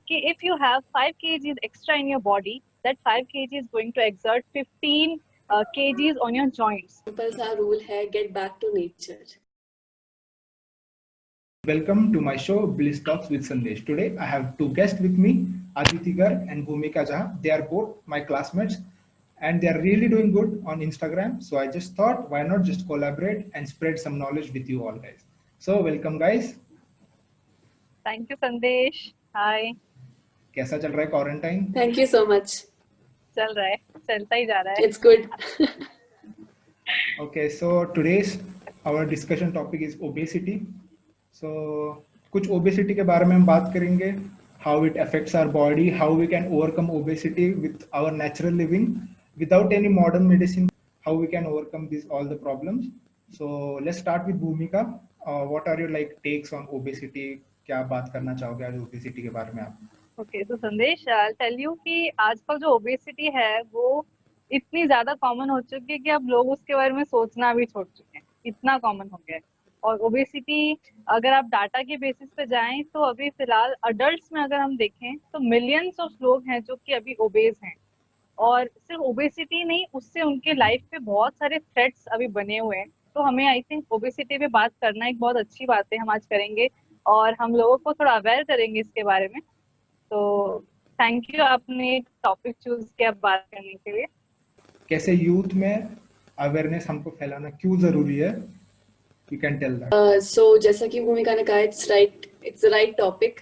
कि if you have 5 kgs extra in your body, that 5 kg is going to exert 15 kgs on your joints. Simple सा rule है, get back to nature. Welcome to my show Bliss Talks with Sandesh. Today I have two guests with me, Aditi Garg and Bhumika Jha. They are both my classmates and they are really doing good on Instagram. So I just thought why not just collaborate and spread some knowledge with you all guys. So welcome guys. Thank you Sandesh. Hi. कैसा चल रहा है quarantine? Thank you so much. चल रहा है, चलता ही जा रहा है. It's good. Okay, so today's our discussion topic is obesity. So कुछ obesity के बारे में हम बात करेंगे. How it affects our body, how we can overcome obesity with our natural living without any modern medicine, how we can overcome these all the problems. So let's start with Bhumika. What are your like takes on obesity? क्या बात करना चाहोगे आज obesity के बारे में आप? Okay, तो संदेश, I'll tell you कि आजकल जो obesity है वो इतनी ज्यादा कॉमन हो चुकी है कि अब लोग उसके बारे में सोचना भी छोड़ चुके हैं. इतना कॉमन हो गया है. और ओबेसिटी अगर आप डाटा के बेसिस पे जाएं तो अभी फिलहाल अडल्ट्स में अगर हम देखें तो मिलियंस ऑफ लोग हैं जो कि अभी ओबेस हैं. और सिर्फ ओबेसिटी नहीं, उससे उनके लाइफ पे बहुत सारे थ्रेट्स अभी बने हुए हैं. तो हमें आई थिंक ओबेसिटी पे बात करना एक बहुत अच्छी बात है. हम आज करेंगे और हम लोगों को थोड़ा अवेयर करेंगे इसके बारे में. तो थैंक यू आपने टॉपिक चूज किया बात करने के लिए. कैसे यूथ में अवेयरनेस हमको फैलाना क्यों जरूरी है? You can tell that. So जैसा कि भूमिका ने कहा, it's the right topic,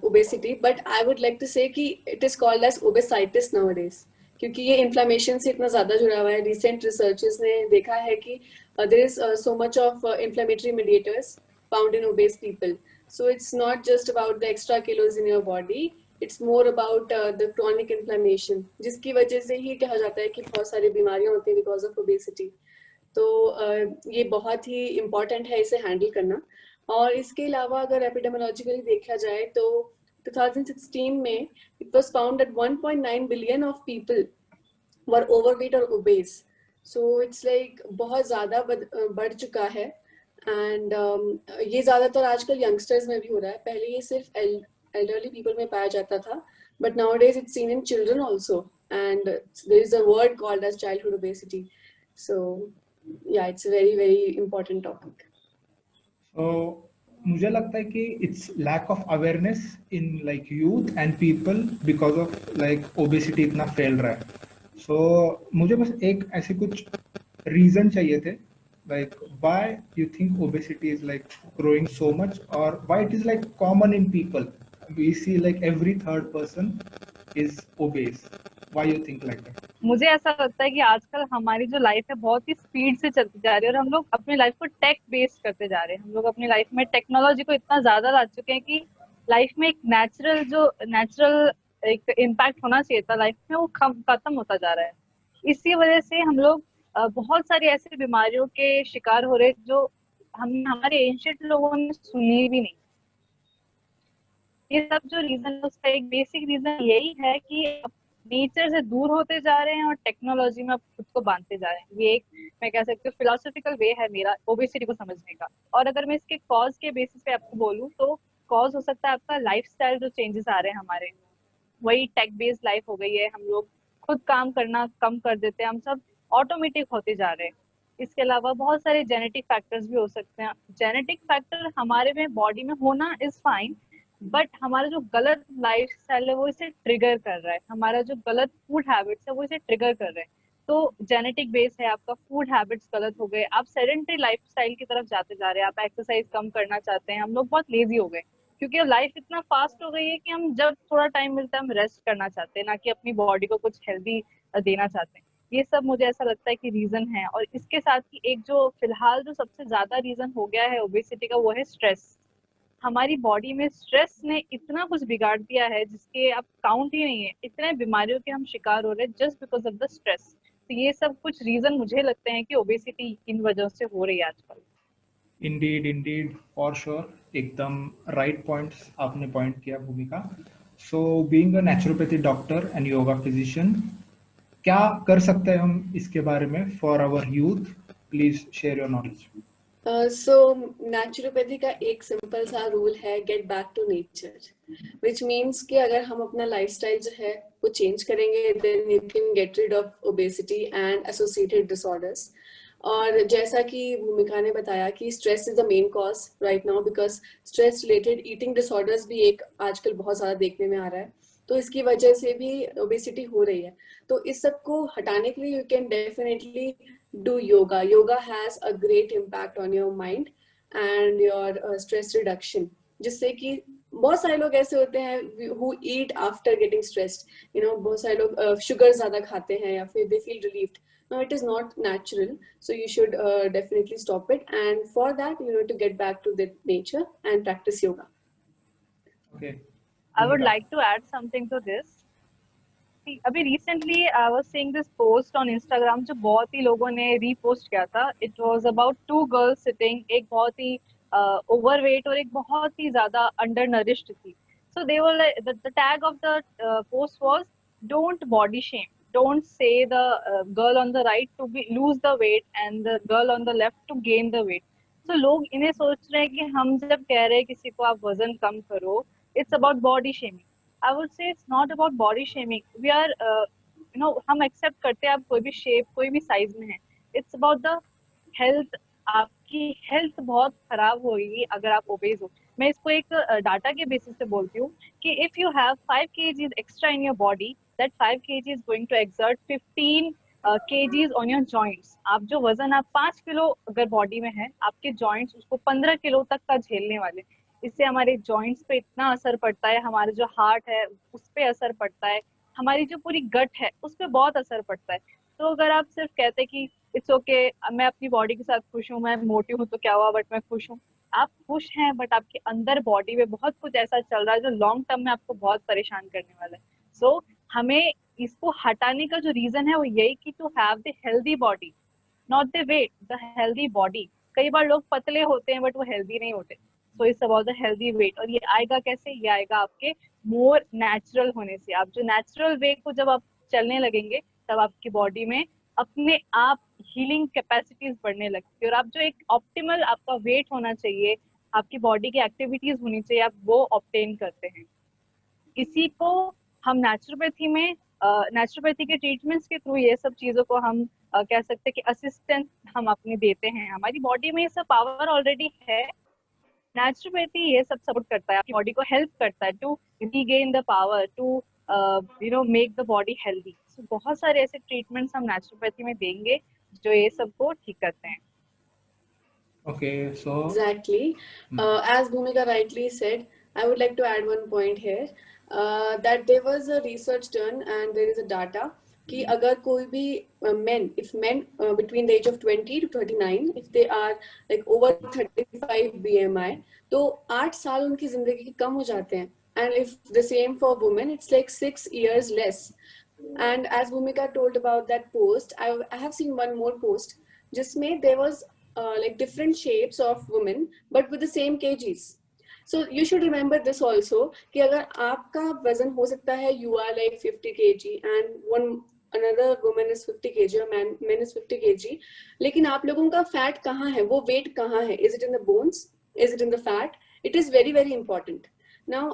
obesity. But I would like to say कि it is called as obesitis nowadays, क्योंकि ये inflammation से इतना ज़्यादा जुड़ा हुआ है. Recent researches ने देखा है कि there is so much of inflammatory mediators found in obese people. So it's not just about the extra kilos in your body. It's more about the chronic inflammation, जिसकी वजह से ही कहा जाता है कि बहुत सारी बीमारियां होती हैं because of obesity. तो ये बहुत ही इम्पॉर्टेंट है इसे हैंडल करना. और इसके अलावा अगर एपिडेमियोलॉजिकली देखा जाए तो 2016 में it was found that 1.9 billion of people were overweight और ओबेस. सो इट्स लाइक बहुत ज़्यादा बढ़ चुका है. एंड ये ज़्यादातर आजकल यंगस्टर्स में भी हो रहा है. पहले ये सिर्फ एल्डरली पीपल में पाया जाता था, but nowadays it's seen in children also, and there is a word called as childhood obesity. So yeah, it's a very very important topic. So मुझे लगता है कि it's lack of awareness in like youth and people because of like obesity इतना फैल रहा है. So मुझे बस एक ऐसे कुछ reason चाहिए थे, like why you think obesity is like growing so much or why it is like common in people. We see like every third person is obese. Why you think like that? मुझे ऐसा लगता है कि आजकल हमारी जो life है बहुत ही स्पीड से चलती जा रही है और हम लोग अपनी लाइफ को टेक बेस्ड करते जा रहे हैं. हम लोग अपनी लाइफ में टेक्नोलॉजी को इतना ज्यादा ला चुके हैं कि लाइफ में एक नेचुरल एक इम्पैक्ट होना चाहिए था लाइफ में, वो खत्म होता जा रहा है. इसी वजह से हम लोग बहुत सारी ऐसी बीमारियों के शिकार हो रहे हैं जो हमारे एंशिएंट लोगों ने सुनी भी नहीं. ये सब जो रीजन है उसका एक बेसिक रीजन यही है कि नेचर से दूर होते जा रहे हैं और टेक्नोलॉजी में आप खुद को बांधते जा रहे हैं. ये एक मैं कह सकती हूँ फिलोसॉफिकल वे है मेरा ओबेसिटी को समझने का. और अगर मैं इसके कॉज के बेसिस पे आपको बोलूँ तो कॉज हो सकता है आपका लाइफस्टाइल जो चेंजेस आ रहे हैं हमारे. वही टेक बेस्ड लाइफ हो गई है. हम लोग खुद काम करना कम कर देते हैं. हम सब ऑटोमेटिक होते जा रहे हैं. इसके अलावा बहुत सारे जेनेटिक फैक्टर्स भी हो सकते हैं. जेनेटिक फैक्टर हमारे में बॉडी में होना इज फाइन, बट हमारा जो गलत लाइफस्टाइल है वो इसे ट्रिगर कर रहा है. हमारा जो गलत फूड हैबिट्स है वो इसे ट्रिगर कर रहे हैं. तो जेनेटिक बेस है, आपका फूड हैबिट्स गलत हो गए, आप सेडेंटरी लाइफस्टाइल की तरफ जाते जा रहे हैं, आप एक्सरसाइज कम करना चाहते हैं. हम लोग बहुत लेजी हो गए क्योंकि लाइफ इतना फास्ट हो गई है कि हम जब थोड़ा टाइम मिलता है हम रेस्ट करना चाहते हैं, ना कि अपनी बॉडी को कुछ हेल्दी देना चाहते हैं. ये सब मुझे ऐसा लगता है कि रीजन है. और इसके साथ ही एक जो फिलहाल जो सबसे ज्यादा रीजन हो गया है ओबेसिटी का वो है स्ट्रेस. हमारी बॉडी में स्ट्रेस ने इतना कुछ बिगाड़ दिया है जिसके अब काउंट ही नहीं है. इतने बीमारियों के हम शिकार हो रहे हैं just because of the stress. तो ये सब कुछ रीजन मुझे लगते हैं कि ओबेसिटी इन वजह से हो रही है आजकल. इंडीड फॉर श्योर, एकदम राइट पॉइंट्स आपने पॉइंट किया Bhumika. So being a naturopathy doctor and yoga physician, क्या कर सकते हैं हम इसके बारे में for our youth? Please share your knowledge. So naturopathy का एक सिंपल सा रूल है, get back to nature, which means कि अगर हम अपना लाइफस्टाइल जो है वो चेंज करेंगे, then you can get rid of obesity and associated disorders. और जैसा कि भूमिका ने बताया कि stress is the main cause right now, because stress related eating disorders भी एक आजकल बहुत ज़्यादा देखने में आ रहा है, तो इसकी वजह से भी ओबेसिटी हो रही है. तो इस सब को हटाने के लिए you can definitely do yoga. Yoga has a great impact on your mind and your stress reduction. जिससे कि बहुत सारे लोग ऐसे होते हैं who eat after getting stressed. You know, बहुत सारे लोग sugar ज़्यादा खाते हैं या फिर they feel relieved. No, it is not natural. So you should definitely stop it. And for that, you need to get back to the nature and practice yoga. Okay. I would like to add something to this. अभी recently I was seeing this post on Instagram जो बहुत ही लोगों ने repost किया था. It was about two girls sitting, एक बहुत ही ओवरवेट और एक बहुत ही ज्यादा अंडर नरिश्ड थी. So they were the tag of the post was don't body shame, don't say the girl on the right to be lose the weight and the girl on the left to gain the weight. So लोग इन्हें सोच रहे हैं कि हम जब कह रहे हैं किसी को आप वजन कम करो, it's about body shaming. I would say it's not about body shaming. We are, हम एक्सेप्ट करते हैं आप कोई भी शेप कोई भी साइज में है. It's about the health. आपकी हेल्थ बहुत खराब होगी अगर आप ओबेज हो. मैं इसको एक डाटा के बेसिस पे बोलती हूँ कि if you have 5 kgs extra in your body, that 5 kg is going to exert 15 kgs on your joints. आप जो वजन आप 5 किलो अगर बॉडी में है, आपके जॉइंट्स उसको 15 किलो तक का झेलने वाले. इससे हमारे जॉइंट्स पे इतना असर पड़ता है, हमारे जो हार्ट है उस पे असर पड़ता है, हमारी जो पूरी गट है उस पे बहुत असर पड़ता है. तो अगर आप सिर्फ कहते हैं कि इट्स ओके, मैं अपनी बॉडी के साथ खुश हूँ, मैं मोटी हूँ तो क्या हुआ, बट मैं खुश हूँ. आप खुश हैं बट आपके अंदर बॉडी में बहुत कुछ ऐसा चल रहा है जो लॉन्ग टर्म में आपको बहुत परेशान करने वाला है. सो हमें इसको हटाने का जो रीजन है वो यही कि to have the healthy body, not the weight, the healthy body. कई बार लोग पतले होते हैं बट वो हेल्दी नहीं होते. So it's about the healthy weight. और ये आएगा कैसे? ये आएगा आपके मोर नेचुरल होने से. आप जो नेचुरल वे को जब आप चलने लगेंगे तब आपकी बॉडी में अपने आप हीलिंग कैपेसिटीज बढ़ने लगती है. और आप जो एक ऑप्टिमल आपका वेट होना चाहिए, आपकी बॉडी की एक्टिविटीज होनी चाहिए, आप वो ऑब्टेन करते हैं. इसी को हम नेचुरोपैथी में नेचुरोपैथी के ट्रीटमेंट्स के थ्रू ये सब चीजों को हम कह सकते हैं कि असिस्टेंस हम अपने देते हैं. हमारी बॉडी में ये सब पावर ऑलरेडी है. नेचुरोपैथी ये सब सपोर्ट करता है, आपकी बॉडी को हेल्प करता है to regain the power, to make the body healthy. So बहुत सारे ऐसे ट्रीटमेंट्स हम नेचुरोपैथी में देंगे जो ये सब को ठीक करते हैं. Okay, so exactly. As Bhumika rightly said, I would like to add one point here, that there was a research done and there is a data कि अगर कोई भी if men between the age of 20 to 39, if they are like over 35 BMI, तो 8 साल उनकी जिंदगी के कम हो जाते हैं. And if the same for women, it's like 6 years less. And as Bhumika told about that post, I have seen one more post जिसमें there was like different shapes of women but with the same kgs. So you should remember this also कि अगर आपका वजन हो सकता है, you are like 50 kg and another woman is 50 kg or man is 50 kg, लेकिन आप लोगों का फैट कहाँ है, वो वेट कहाँ है, is it in the bones, is it in the fat? It is very very important. Now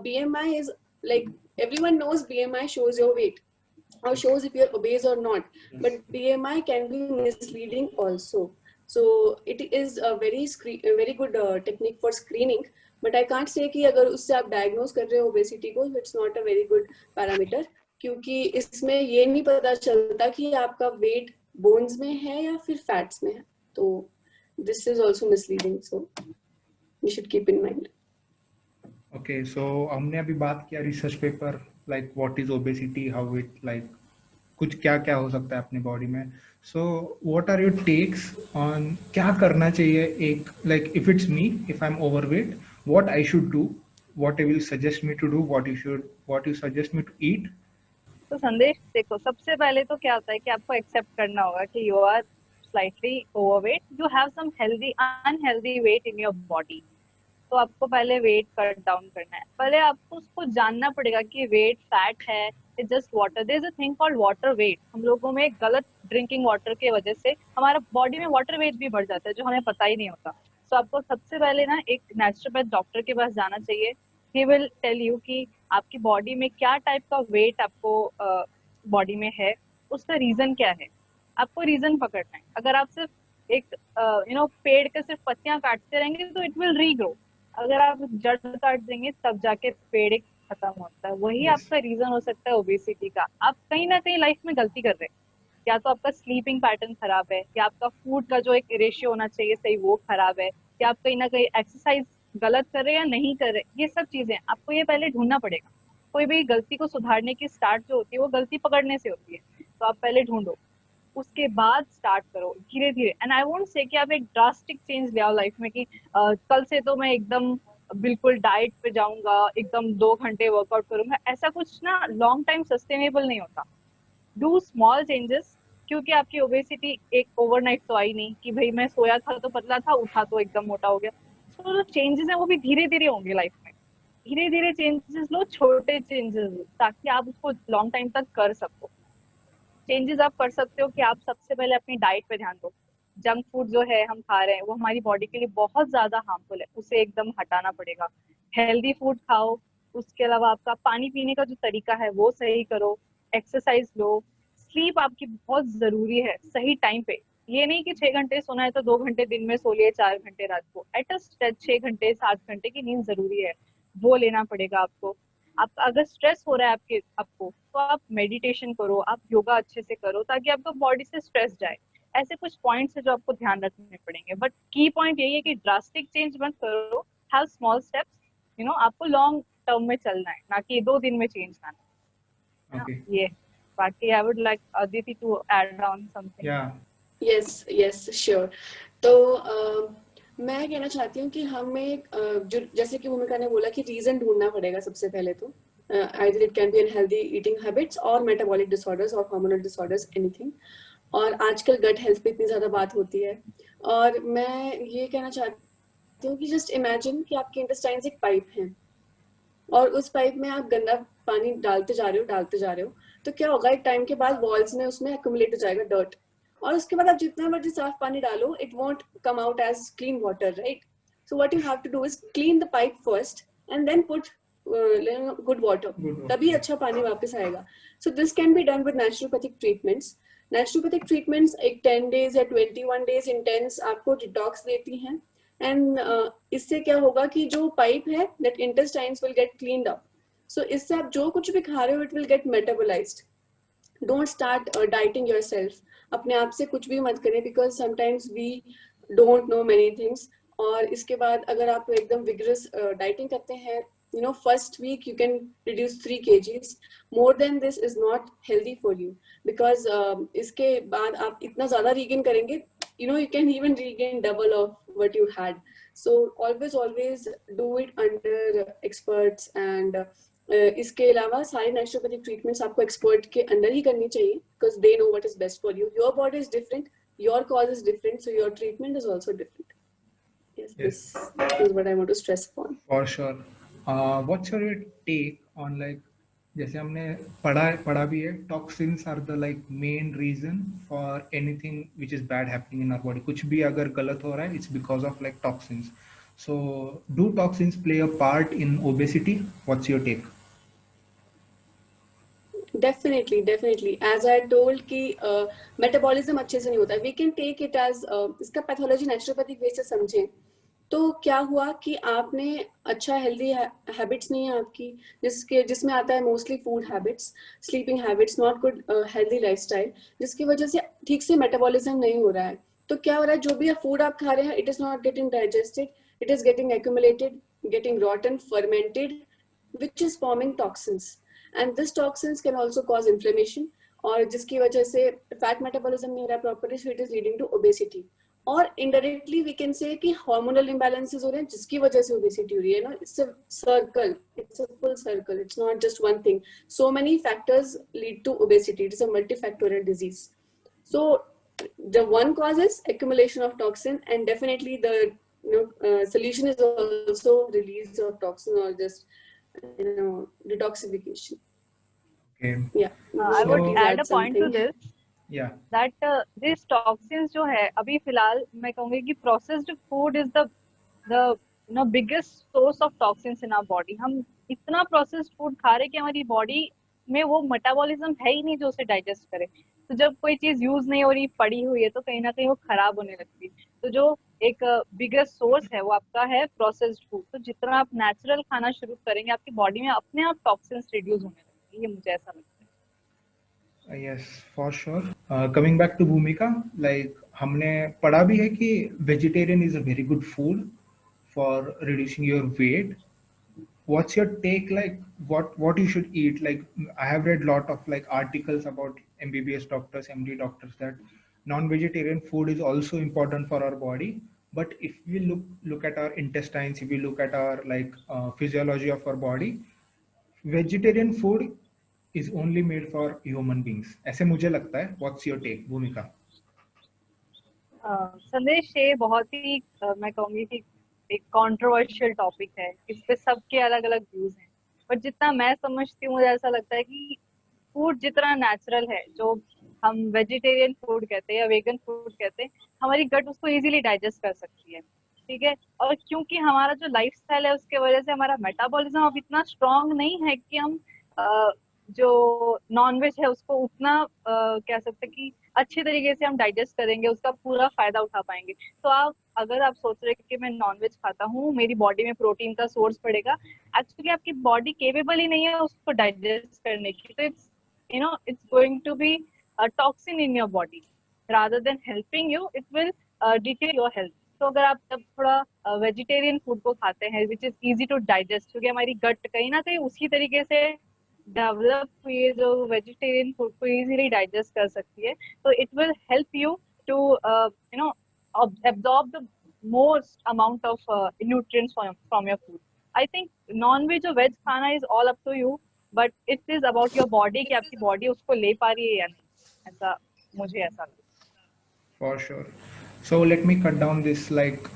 BMI is like everyone knows BMI shows your weight or shows if you're obese or not, but BMI can be misleading also. So it is a very good technique for screening, but I can't say कि अगर उससे आप diagnose कर रहे हो obesity को, it's not a very good parameter, क्योंकि इसमें ये नहीं पता चलता कि आपका weight bones में है या फिर fats में है. तो this is also misleading, so you should keep in mind. Okay, so हमने अभी बात किया research paper, like what is obesity, how it like कुछ क्या क्या हो सकता है अपनी बॉडी में. So what are your takes on क्या करना चाहिए एक, like if it's me, if I am overweight, what I should do, what you will suggest me to do, what you suggest me to eat. तो संदेश देखो, सबसे पहले तो क्या होता है कि आपको एक्सेप्ट करना होगा कि you are slightly overweight, you have some healthy unhealthy weight in your body. तो आपको पहले वेट कट डाउन करना है। पहले आपको उसको जानना पड़ेगा कि वेट फैट है, it's just water. There is a thing called water weight. हम लोगों में गलत ड्रिंकिंग वाटर के वजह से हमारा बॉडी में वाटर वेट भी बढ़ जाता है, जो हमें पता ही नहीं होता। तो आपको सबसे पहले ना एक नेचुरोपैथ डॉक्टर के पास जाना चाहिए। ही विल टेल यू कि आपकी बॉडी में क्या टाइप का वेट आपको बॉडी में है, उसका रीजन क्या है। आपको रीजन पकड़ना है। अगर आप सिर्फ एक पेड़ के सिर्फ पत्तियां काटते रहेंगे तो इट विल रीग्रो। अगर आप जड़ काट देंगे तब जाके पेड़ एक खत्म होता है। वही Yes. आपका रीजन हो सकता है ओबेसिटी का। आप कहीं ना कहीं लाइफ में गलती कर रहे हैं। या तो आपका स्लीपिंग पैटर्न खराब है, या आपका फूड का जो एक रेशियो होना चाहिए सही वो खराब है, या आप कहीं ना कहीं एक्सरसाइज गलत कर रहे हैं या नहीं कर रहे। ये सब चीजें आपको ये पहले ढूंढना पड़ेगा। कोई भी गलती को सुधारने की स्टार्ट जो होती है वो गलती पकड़ने से होती है। तो आप पहले ढूंढो, उसके बाद स्टार्ट करो धीरे धीरे। एंड आई वोंट से कि आप एक ड्रास्टिक चेंज ले आओ लाइफ में कि कल से तो मैं एकदम बिल्कुल डाइट पे जाऊंगा, एकदम 2 घंटे वर्कआउट करूंगा। ऐसा कुछ ना लॉन्ग टाइम सस्टेनेबल नहीं होता। डू स्मॉल चेंजेस, क्योंकि आपकी ओबेसिटी एक ओवरनाइट तो आई नहीं कि भाई मैं सोया था तो पतला था, उठा तो एकदम मोटा हो गया। तो जो चेंजेस है वो भी धीरे धीरे होंगे लाइफ में। धीरे धीरे चेंजेस लो, छोटे चेंजेस लो, ताकि आप उसको लॉन्ग टाइम तक कर सको। चेंजेस आप कर सकते हो कि आप सबसे पहले अपनी डाइट पे ध्यान दो। जंक फूड जो है हम खा रहे हैं वो हमारी बॉडी के लिए बहुत ज्यादा हार्मफुल है, उसे एकदम हटाना पड़ेगा। हेल्दी फूड खाओ। उसके अलावा आपका पानी पीने का जो तरीका है वो सही करो। एक्सरसाइज लो। स्लीप आपकी बहुत जरूरी है, सही टाइम पे। ये नहीं कि 6 घंटे सोना है तो 2 घंटे दिन में सो लिए, 4 घंटे रात को। एट अ 6 घंटे 7 घंटे की नींद जरूरी है, वो लेना पड़ेगा आपको। आप अगर स्ट्रेस हो रहा है आपको तो आप मेडिटेशन करो, आप योगा अच्छे से करो, ताकि आपको बॉडी से स्ट्रेस जाए। ऐसे कुछ पॉइंट्स है जो आपको ध्यान रखने पड़ेंगे। बट की पॉइंट यही है कि ड्रास्टिक चेंज मत करो। Have small steps. आपको लॉन्ग टर्म में चलना है, ना कि 2 दिन में चेंज लाना है ना। Okay. ये बाकी I would like Aditi to add on something. Yeah. Yes yes sure. तो मैं कहना चाहती हूँ कि हमें जो जैसे कि भूमिका ने बोला कि रीजन ढूंढना पड़ेगा सबसे पहले। तो either it can be unhealthy eating habits और मेटाबॉलिक डिसऑर्डर्स और हार्मोनल डिसऑर्डर्स, एनीथिंग। और आजकल गट हेल्थ पे इतनी ज्यादा बात होती है। और मैं ये कहना चाहती हूँ कि जस्ट इमेजिन कि आपके इंटेस्टाइन्स एक पाइप है और उस पाइप में आप गंदा पानी डालते जा रहे हो, तो क्या होगा, एक टाइम के बाद वॉल्स में उसमें एक्यूमुलेट हो जाएगा डर्ट। और उसके बाद आप जितना मर्जी साफ पानी डालो, it won't come out as clean water, right? So what you have to do is clean the pipe first and then put good water, तभी अच्छा पानी वापस आएगा। So this can be done with naturopathic treatments. Naturopathic treatments एक 10 days या 21 days intense आपको detox देती हैं। एंड इससे क्या होगा कि जो पाइप है, that intestines will get cleaned up. So इससे आप जो कुछ भी खा रहे हो, it will get metabolised. Don't start dieting yourself. अपने आप से कुछ भी मत करें, because sometimes we don't know many things. और इसके बाद अगर आप एकदम विगरस डाइटिंग करते हैं, first week you can reduce 3 kgs. More than this is not healthy for you, because इसके बाद आप इतना ज्यादा regain करेंगे, you can even regain double of what you had. So always do it under experts. And इसके अलावा सारे naturopathic treatments आपको expert के अंदर ही करनी चाहिए, because they know what is best for you. Your body is different, your cause is different, so your treatment is also different. Yes. This is what I want to stress upon. For sure. What's your take on, like, जैसे हमने पढ़ा भी है, toxins are the like main reason for anything which is bad happening in our body. कुछ भी अगर गलत हो रहा है, it's because of like toxins. So do toxins play a part in obesity? What's your take? Definitely as I told कि metabolism अच्छे से नहीं होता। We can take it as इसका पैथोलॉजी नेचुरोपैथिक वे से समझें तो क्या हुआ कि आपने अच्छा हेल्दी हैबिट्स नहीं है आपकी, जिसमें आता है mostly food habits, sleeping habits, not good healthy lifestyle, जिसकी वजह से ठीक से मेटाबॉलिज्म नहीं हो रहा है। तो क्या हो रहा है, जो भी फूड आप खा रहे हैं, it is not getting digested, it is getting accumulated, getting रॉटन, fermented, which is forming toxins. And this toxins can also cause inflammation, और जिसकी वजह से फैट मेटाबॉलिज्म नहीं हो रहा है properly, so it is leading to obesity. और indirectly we can say कि हार्मोनल इम्बैलेंसेस हो रहे हैं, जिसकी वजह से ओबेसिटी हो रही है। It's a circle, it's a full circle, it's not just one thing. So many factors lead to obesity, it is a multifactorial disease. So the one cause is accumulation of toxin, and definitely the solution is also release of toxin or just detoxification. Okay. Yeah. I would please add a point to something. this Yeah. that these toxins जो है अभी फिलहाल मैं कहूँगी कि processed food is the biggest source of toxins in our body. हम इतना processed food खा रहे हैं कि हमारी body में वो मेटाबॉलिज्म है ही नहीं जो उसे डाइजेस्ट करे. तो जब कोई चीज यूज नहीं हो रही पड़ी हुई है तो कहीं ना कहीं वो खराब होने लगती है. तो जो एक बिगेस्ट सोर्स है वो आपका है प्रोसेस्ड फूड. तो जितना आप नेचुरल खाना शुरू करेंगे आपकी बॉडी में अपने आप टॉक्सिन्स रिड्यूस होने लगेंगे. ये मुझे ऐसा लगता है. Yes, for sure. Coming back to Bhumika, like हमने पढ़ा भी है कि vegetarian is a very good food for reducing your weight. What's your take, like what you should eat? Like I have read lot of like articles about MBBS doctors, MD doctors that non-vegetarian food is also important for our body. But if we look at our intestines, if we look at our like physiology of our body, vegetarian food is only made for human beings. ऐसे मुझे लगता है. What's your take, भूमिका? संदेश, ये बहुत ही मैं कहूँगी कि एक कंट्रोवर्शियल टॉपिक है. इस पे सबके अलग अलग व्यूज हैं. बट जितना मैं समझती हूँ मुझे ऐसा लगता है कि फूड जितना नेचुरल है, जो हम वेजिटेरियन फूड कहते हैं या वेगन फूड कहते हैं, हमारी गट उसको इजीली डाइजेस्ट कर सकती है. ठीक है. और क्योंकि हमारा जो लाइफस्टाइल है उसके वजह से हमारा मेटाबॉलिज्म अब इतना स्ट्रांग नहीं है कि हम जो नॉनवेज है उसको उतना कह सकते कि अच्छे तरीके से हम डाइजेस्ट करेंगे, उसका पूरा फायदा उठा पाएंगे. तो अगर आप सोच रहे हैं कि मैं नॉनवेज खाता हूँ, मेरी बॉडी में प्रोटीन का सोर्स पड़ेगा, एक्चुअली आपकी बॉडी केपेबल ही नहीं है उसको डाइजेस्ट करने की. तो it's going to be a toxin in your body rather than helping you. It will deteriorate your health. तो अगर आप जब थोड़ा वेजिटेरियन फूड को खाते हैं which is easy to digest, क्योंकि हमारी गट कहीं ना कहीं उसी तरीके से डेवलप हुई है जो वेजिटेरियन फूड को इजीली डाइजेस्ट कर सकती है. तो it will help you to absorb the most amount of nutrients from your food. I think non-veg और veg खाना is all up to you, but it is about your body कि आपकी body उसको ले पा रही है या नहीं. ऐसा मुझे ऐसा लगता है. For sure. So let me cut down this like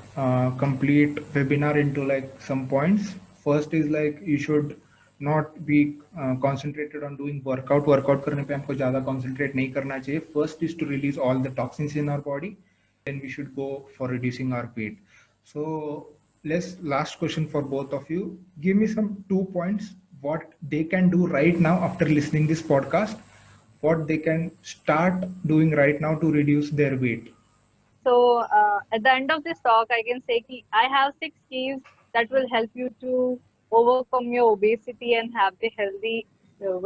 complete webinar into like some points. First is like you should not be concentrated on doing workout. Workout करने पे हमको ज़्यादा concentrate नहीं करना चाहिए. First is to release all the toxins in our body. Then we should go for reducing our weight. So last question for both of you. Give me some 2 points what they can do right now after listening this podcast. What they can start doing right now to reduce their weight. So at the end of this talk, I can say कि I have 6 keys that will help you to overcome your obesity and have the healthy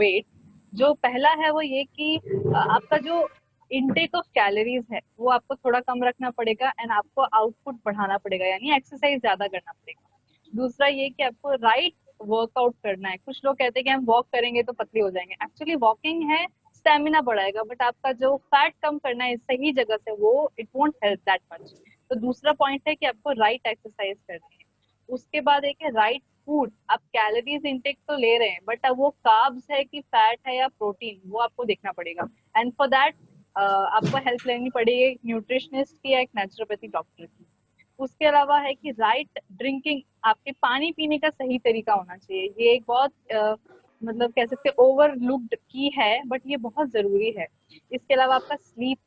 weight. जो पहला है वो ये कि आपका जो intake of calories है वो आपको थोड़ा कम रखना पड़ेगा एंड आपको आउटपुट बढ़ाना पड़ेगा, यानी एक्सरसाइज ज्यादा करना पड़ेगा. दूसरा ये कि आपको राइट वर्कआउट करना है. कुछ लोग कहते हैं कि हम वॉक करेंगे तो पतले हो जाएंगे. एक्चुअली वॉकिंग है स्टेमिना बढ़ाएगा, बट आपका जो फैट कम करना है सही जगह से वो it won't help that much. तो दूसरा पॉइंट है कि आपको राइट एक्सरसाइज करनी है. उसके बाद एक है राइट फूड. आप कैलोरीज इंटेक तो ले रहे हैं बट अब वो कार्ब्स है कि फैट है या प्रोटीन, वो आपको देखना पड़ेगा. एंड फॉर दैट आपको हेल्प लेनी पड़ेगी एक न्यूट्रिशनिस्ट की या एक नेचुरोपैथी डॉक्टर की. उसके अलावा है कि राइट ड्रिंकिंग, आपके पानी पीने का सही तरीका होना चाहिए. ये एक बहुत मतलब कह सकते ओवरलुक्ड की है बट ये बहुत जरूरी है. इसके अलावा आपका स्लीप,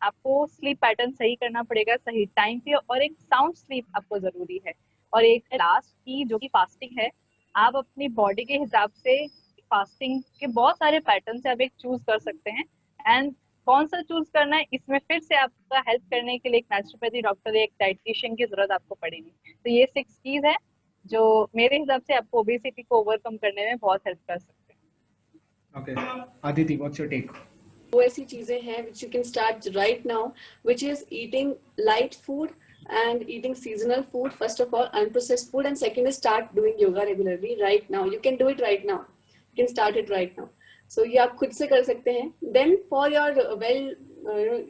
आपको स्लीप पैटर्न सही करना पड़ेगा सही टाइम पे, और एक साउंड स्लीप आपको जरूरी है. और एक लास्ट की जो कि फास्टिंग है. आप अपनी बॉडी के हिसाब से फास्टिंग के बहुत सारे पैटर्न से आप एक चूज कर सकते हैं. एंड कौन सा चूज करना है इसमें फिर से आपका हेल्प करने के लिए एक नेचुरोपैथी डॉक्टर, एक डाइटिशियन की जरूरत आपको पड़ेगी. तो ये 6 कीज है जो मेरे हिसाब से आपको ओबेसिटी को ओवरकम करने में बहुत हेल्प कर सकते हैं. Okay, Aditi, what's your take? वो ऐसी चीजें हैं which you can start right now, which is eating light food and eating seasonal food, first of all, unprocessed food, and second is start doing yoga regularly right now. You can do it right now. You can start it right now. So ये आप खुद से कर सकते हैं. Then for your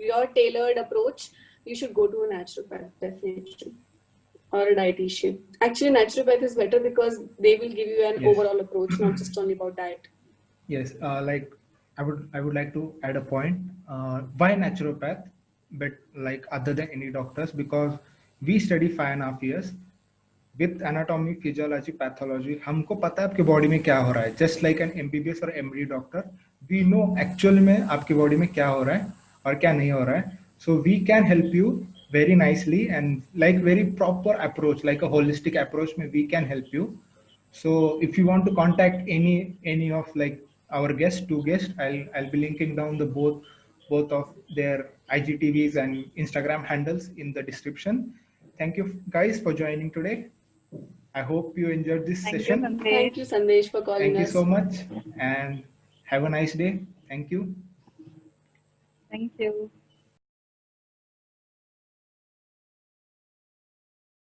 your tailored approach, you should go to a naturopath definitely or a dietitian. Actually, naturopath is better because they will give you an overall approach, not just only about diet. Yes, like I would like to add a point. Why naturopath, but like other than any doctors? Because we study 5.5 years with anatomy, physiology, pathology. हमको पता है आपके body में क्या हो रहा है. Just like an MBBS और MD doctor, we know actual में आपके बॉडी में क्या हो रहा है और क्या नहीं हो रहा है. So we can help you very nicely and like very proper approach, like a holistic approach में we can help you. So if you want to contact any of like our guests, 2 guests, I'll be linking down the both of their IGTVs and Instagram handles in the description. Thank you guys for joining today. I hope you enjoyed this Thank you, session. Sandesh. Thank you, Sandesh, for calling Thank you us. so much and have a nice day. Thank you. Thank you.